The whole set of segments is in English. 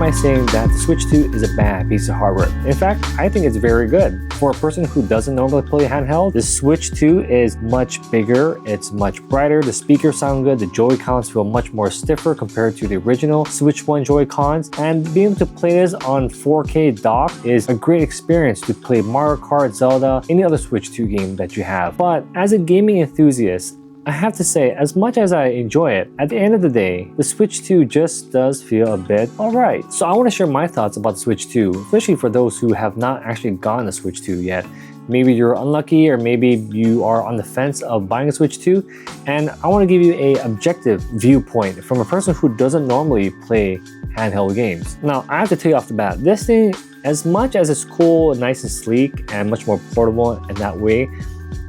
I saying that the Switch 2 is a bad piece of hardware. In fact, I think it's very good. For a person who doesn't normally play handheld, the Switch 2 is much bigger, it's much brighter, the speakers sound good, the Joy-Cons feel much more stiffer compared to the original Switch 1 Joy-Cons, and being able to play this on 4K dock is a great experience to play Mario Kart, Zelda, any other Switch 2 game that you have. But as a gaming enthusiast, I have to say, as much as I enjoy it, at the end of the day, the Switch 2 just does feel a bit alright. So I want to share my thoughts about the Switch 2, especially for those who have not actually gotten the Switch 2 yet. Maybe you're unlucky, or maybe you are on the fence of buying a Switch 2, and I want to give you an objective viewpoint from a person who doesn't normally play handheld games. Now, I have to tell you off the bat, this thing, as much as it's cool, nice and sleek, and much more portable in that way,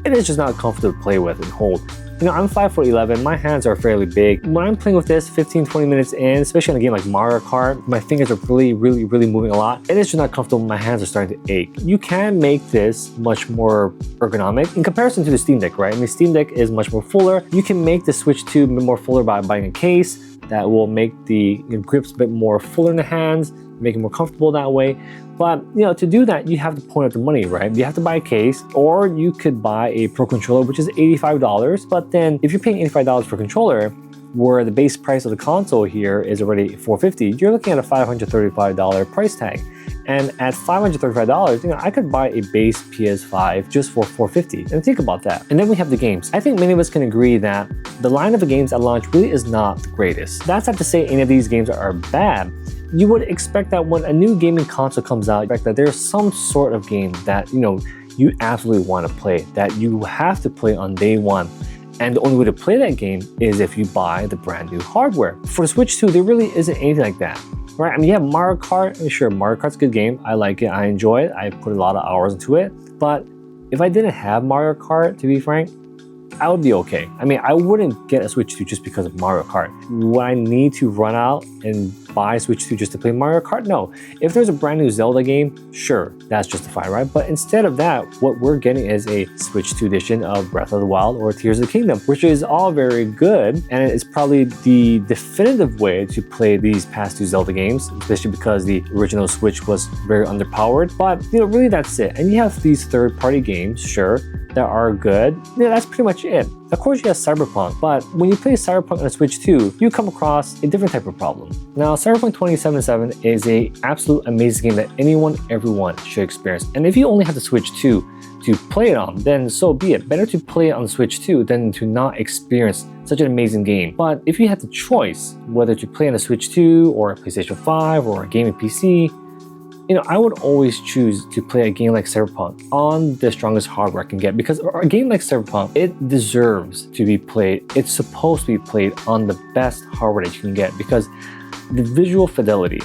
it is just not comfortable to play with and hold. You know, I'm 5'11", my hands are fairly big. When I'm playing with this 15-20 minutes in, especially on a game like Mario Kart, my fingers are really moving a lot. It is just not comfortable, my hands are starting to ache. You can make this much more ergonomic in comparison to the Steam Deck, right? I mean, Steam Deck is much more fuller. You can make the Switch 2 a bit more fuller by buying a case that will make the grips a bit more fuller in the hands, make it more comfortable that way. But you know, to do that, you have to point out the money, right? You have to buy a case, or you could buy a Pro Controller, which is $85. But then if you're paying $85 for a controller, where the base price of the console here is already $450, you're looking at a $535 price tag. And at $535, you know, I could buy a base PS5 just for $450. And think about that. And then we have the games. I think many of us can agree that the line of the games at launch really is not the greatest. That's not to say any of these games are bad. You would expect that when a new gaming console comes out, that there's some sort of game that, you know, you absolutely want to play, that you have to play on day one. And the only way to play that game is if you buy the brand new hardware. For the Switch 2, there really isn't anything like that, right? I mean, you have Mario Kart. I mean, sure, Mario Kart's a good game. I like it. I enjoy it. I put a lot of hours into it. But if I didn't have Mario Kart, to be frank, I would be okay. I mean, I wouldn't get a Switch 2 just because of Mario Kart. Would I need to run out and buy a Switch 2 just to play Mario Kart? No. If there's a brand new Zelda game, sure, that's justified, right? But instead of that, what we're getting is a Switch 2 edition of Breath of the Wild or Tears of the Kingdom, which is all very good, and it's probably the definitive way to play these past two Zelda games, especially because the original Switch was very underpowered. But, you know, really that's it. And you have these third-party games, sure, that are good. Yeah, that's pretty much it. Of course, you have Cyberpunk, but when you play Cyberpunk on a Switch 2, you come across a different type of problem. Now, Cyberpunk 2077 is an absolute amazing game that everyone should experience. And if you only have the Switch 2 to play it on, then so be it. Better to play it on the Switch 2 than to not experience such an amazing game. But if you had the choice whether to play on a Switch 2 or a PlayStation 5 or a gaming PC, you know, I would always choose to play a game like Cyberpunk on the strongest hardware I can get, because a game like Cyberpunk, it deserves to be played. It's supposed to be played on the best hardware that you can get, because the visual fidelity,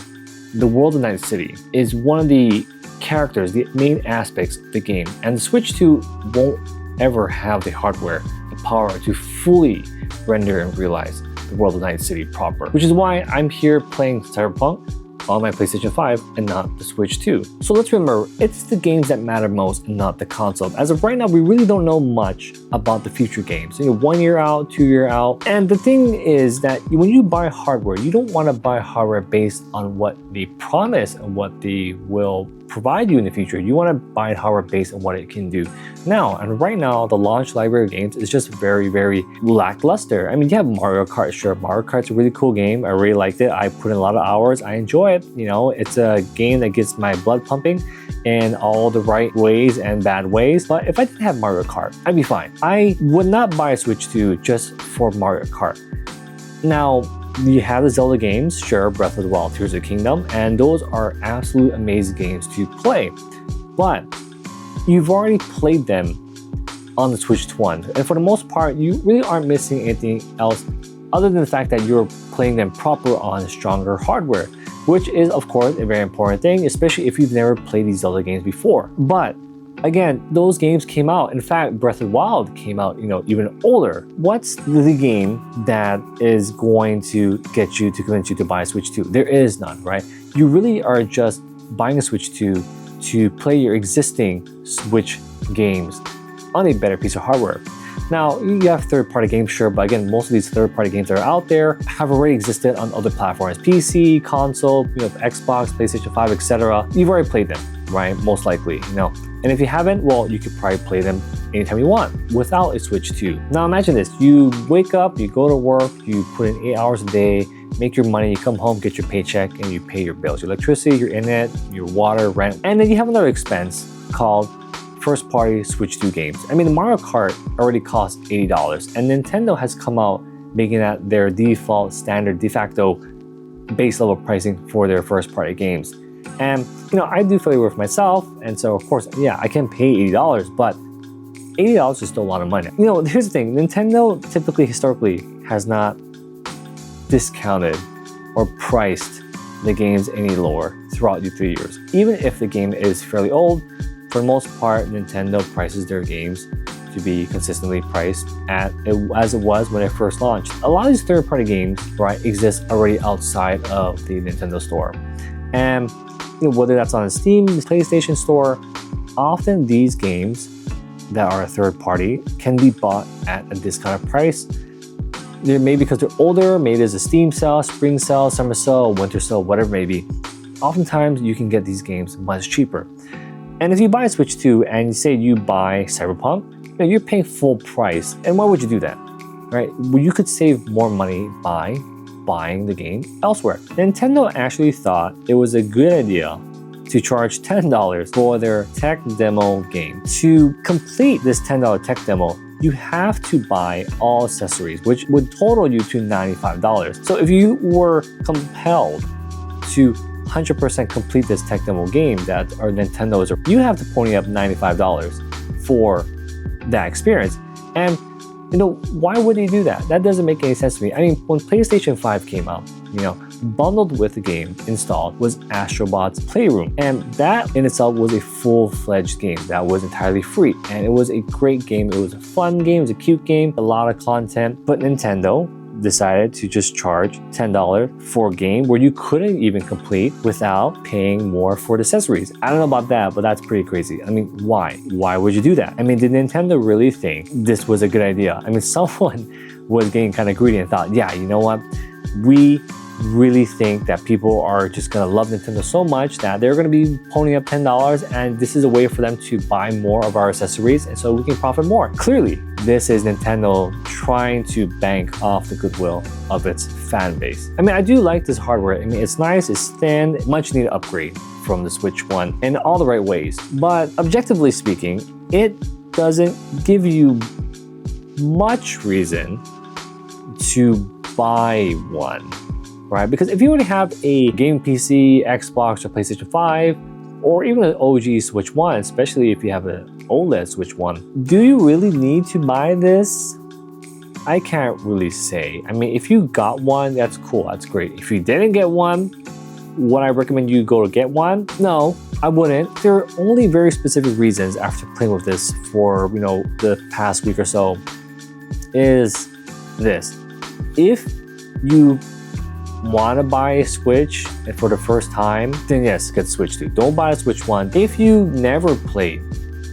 the world of Night City, is one of the characters, the main aspects of the game. And the Switch 2 won't ever have the hardware, the power to fully render and realize the world of Night City proper, which is why I'm here playing Cyberpunk on my PlayStation 5 and not the Switch 2. So let's remember, it's the games that matter most and not the console. As of right now, we really don't know much about the future games. You know, 1 year out, 2 year out. And the thing is that when you buy hardware, you don't want to buy hardware based on what they promise and what they will provide you in the future. You want to buy hardware based on what it can do now. And right now, the launch library of games is just very lackluster. I mean, you have Mario Kart, sure. Mario Kart's a really cool game. I really liked it. I put in a lot of hours. I enjoy it. You know, it's a game that gets my blood pumping in all the right ways and bad ways. But if I didn't have Mario Kart, I'd be fine. I would not buy a Switch 2 just for Mario Kart. Now, you have the Zelda games, sure, Breath of the Wild, Tears of the Kingdom, and those are absolute amazing games to play. But you've already played them on the Switch 1, and for the most part, you really aren't missing anything else other than the fact that you're playing them proper on stronger hardware, which is, of course, a very important thing, especially if you've never played these Zelda games before. But again, those games came out. In fact, Breath of the Wild came out, you know, even older. What's the game that is going to get you to convince you to buy a Switch 2? There is none, right? You really are just buying a Switch 2 to play your existing Switch games on a better piece of hardware. Now, you have third-party games, sure, but again, most of these third-party games that are out there have already existed on other platforms, PC, console, Xbox, PlayStation 5, etc. You've already played them, right? Most likely, And if you haven't, well, you could probably play them anytime you want without a Switch 2. Now imagine this, you wake up, you go to work, you put in 8 hours a day, make your money, you come home, get your paycheck, and you pay your bills, your electricity, your internet, your water, rent, and then you have another expense called first-party Switch 2 games. I mean, the Mario Kart already costs $80, and Nintendo has come out making that their default, standard, de facto base level pricing for their first-party games. And I do familiar with myself, and so of course, yeah, I can pay $80, but $80 is still a lot of money. Here's the thing, Nintendo typically, historically, has not discounted or priced the games any lower throughout the 3 years. Even if the game is fairly old, for the most part, Nintendo prices their games to be consistently priced as it was when it first launched. A lot of these third-party games, right, exist already outside of the Nintendo store. And whether that's on Steam, the PlayStation Store, often these games that are a third party can be bought at a discounted price. Maybe because they're older, maybe there's a Steam sale, spring sale, summer sale, winter sale, whatever it may be. Oftentimes you can get these games much cheaper. And if you buy a Switch 2 and say you buy Cyberpunk, you're paying full price. And why would you do that, right? Well, you could save more money by buying the game elsewhere. Nintendo actually thought it was a good idea to charge $10 for their tech demo game. To complete this $10 tech demo, you have to buy all accessories, which would total you to $95. So if you were compelled to 100% complete this tech demo game that our Nintendo is, you have to pony up $95 for that experience. And why would they do that? That doesn't make any sense to me. I mean, when PlayStation 5 came out, bundled with the game installed was Astrobot's Playroom. And that in itself was a full-fledged game that was entirely free. And it was a great game. It was a fun game. It was a cute game, a lot of content. But Nintendo decided to just charge $10 for a game where you couldn't even complete without paying more for the accessories. I don't know about that, but that's pretty crazy. I mean, why? Why would you do that? I mean, did Nintendo really think this was a good idea? I mean, someone was getting kind of greedy and thought, yeah, you know what? We really think that people are just gonna love Nintendo so much that they're gonna be ponying up $10, and this is a way for them to buy more of our accessories, and so we can profit more. Clearly, this is Nintendo trying to bank off the goodwill of its fan base. I mean, I do like this hardware. I mean, it's nice, it's thin, much needed upgrade from the Switch 1 in all the right ways. But objectively speaking, it doesn't give you much reason to buy one, right? Because if you already have a game PC, Xbox, or PlayStation 5, or even an OG Switch 1, especially if you have an OLED Switch 1, do you really need to buy this? I can't really say. I mean, if you got one, that's cool, that's great. If you didn't get one, would I recommend you go to get one? No, I wouldn't. There are only very specific reasons after playing with this for, the past week or so, is this. If you want to buy a Switch for the first time, then yes, get Switch 2. Don't buy a Switch 1. If you never played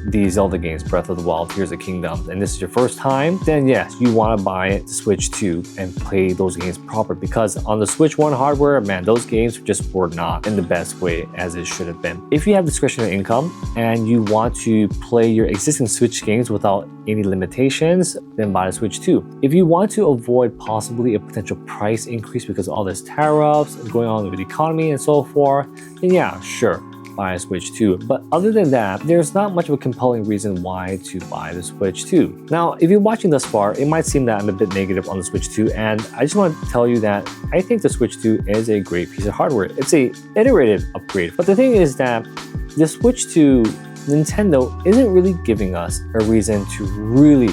these Zelda games, Breath of the Wild, Tears of the Kingdom, and this is your first time, then yes, you want to buy it, Switch 2, and play those games proper. Because on the Switch 1 hardware, man, those games just were not in the best way as it should have been. If you have discretionary income and you want to play your existing Switch games without any limitations, then buy the Switch 2. If you want to avoid possibly a potential price increase because of all this tariffs going on with the economy and so forth, then yeah, sure, buy a Switch 2. But other than that, there's not much of a compelling reason why to buy the Switch 2. Now, if you're watching thus far, it might seem that I'm a bit negative on the Switch 2, and I just want to tell you that I think the Switch 2 is a great piece of hardware. It's a iterative upgrade. But the thing is that the Switch 2, Nintendo isn't really giving us a reason to really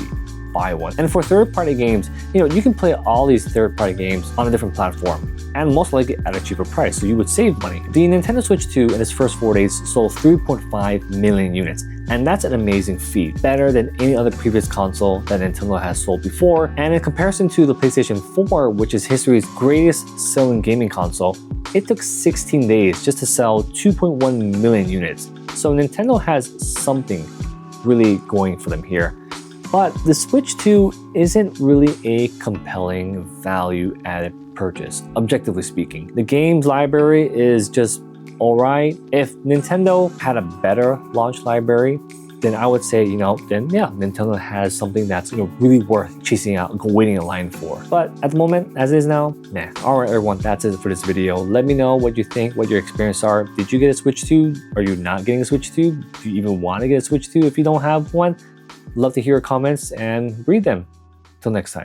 buy one. And for third-party games, you can play all these third-party games on a different platform, and most likely at a cheaper price, so you would save money. The Nintendo Switch 2 in its first 4 days sold 3.5 million units, and that's an amazing feat, better than any other previous console that Nintendo has sold before. And in comparison to the PlayStation 4, which is history's greatest selling gaming console, it took 16 days just to sell 2.1 million units. So Nintendo has something really going for them here. But the Switch 2 isn't really a compelling value-added purchase, objectively speaking. The games library is just alright. If Nintendo had a better launch library, then I would say, then yeah, Nintendo has something that's really worth chasing out, waiting in line for. But at the moment, as is now, nah. Alright everyone, that's it for this video. Let me know what you think, what your experience are. Did you get a Switch 2? Are you not getting a Switch 2? Do you even want to get a Switch 2 if you don't have one? Love to hear your comments and read them. Till next time.